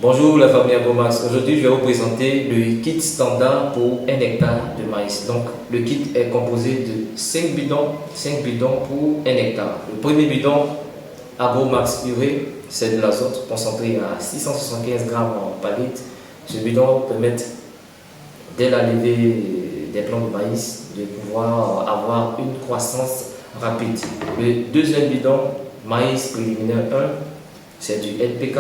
Bonjour la famille Agromax. Aujourd'hui, je vais vous présenter le kit standard pour 1 hectare de maïs. Donc, le kit est composé de 5 bidons pour 1 hectare. Le premier bidon Agromax urée, c'est de l'azote concentré à 675 grammes par litre. Ce bidon permet, dès la levée des plants de maïs, de pouvoir avoir une croissance rapide. Le deuxième bidon, maïs préliminaire 1, c'est du NPK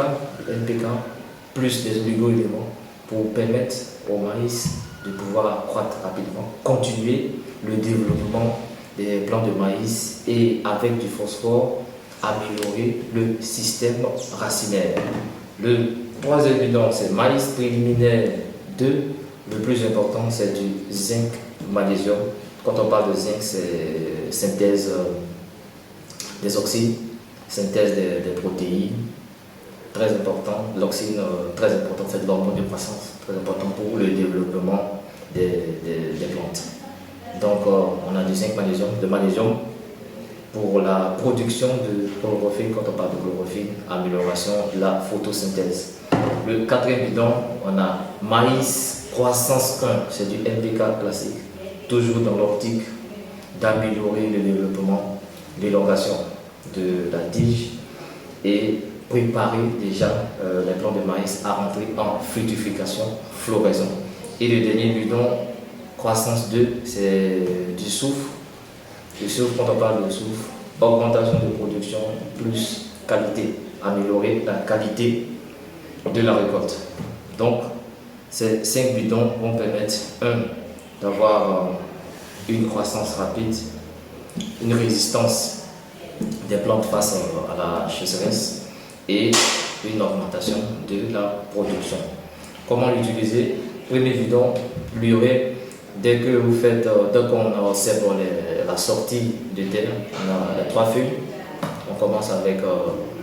plus des oligo-éléments pour permettre au maïs de pouvoir croître rapidement, continuer le développement des plants de maïs et avec du phosphore, améliorer le système racinaire. Le troisième bidon, c'est maïs préliminaire 2. Le plus important, c'est du zinc magnésium. Quand on parle de zinc, c'est synthèse des oxydes, synthèse des protéines. Très important, l'oxyde très important, c'est de l'hormone de croissance, très important pour le développement des plantes. Donc on a du zinc magnésium, de magnésium pour la production de chlorophylle. Quand on parle de chlorophylle, amélioration de la photosynthèse. Le quatrième bidon, on a maïs croissance 1, c'est du NPK classique, toujours dans l'optique d'améliorer le développement, l'élongation de la tige et préparer déjà les plants de maïs à rentrer en fructification, floraison. Et le dernier bidon, croissance 2, c'est du soufre. Le soufre, quand on parle de soufre, augmentation de production plus qualité, améliorer la qualité de la récolte. Donc, ces 5 bidons vont permettre, d'avoir une croissance rapide, une résistance des plantes face à la sécheresse, et une augmentation de la production. Comment l'utiliser? Premier bidon, l'urée. Dès qu'on observe la sortie de terre, on a les 3 feuilles. On commence avec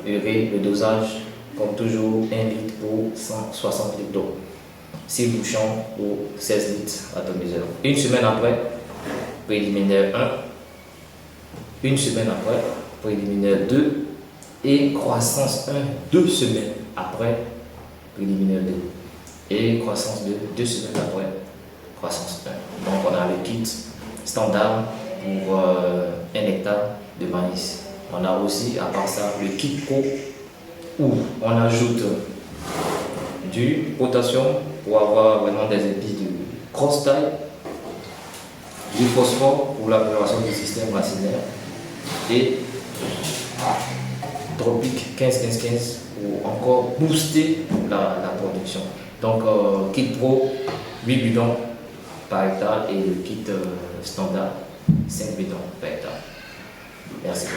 urée, le dosage, comme toujours, 1 litre pour 160 litres d'eau. 6 bouchons pour 16 litres atomiseur. Une semaine après, préliminaire 1. Une semaine après, préliminaire 2. Et croissance 1, 2 semaines après, préliminaire 2. Et croissance 2, 2 semaines après, croissance 1. Donc on a le kit standard pour 1 hectare de maïs. On a aussi, à part ça, le kit pro où on ajoute du potassium pour avoir vraiment des épis de grosse taille, du phosphore pour l'amélioration du système racinaire et Tropique 15-15-15 pour encore booster la production. Donc, kit pro, 8 bidons par hectare et le kit standard, 5 bidons par hectare. Merci.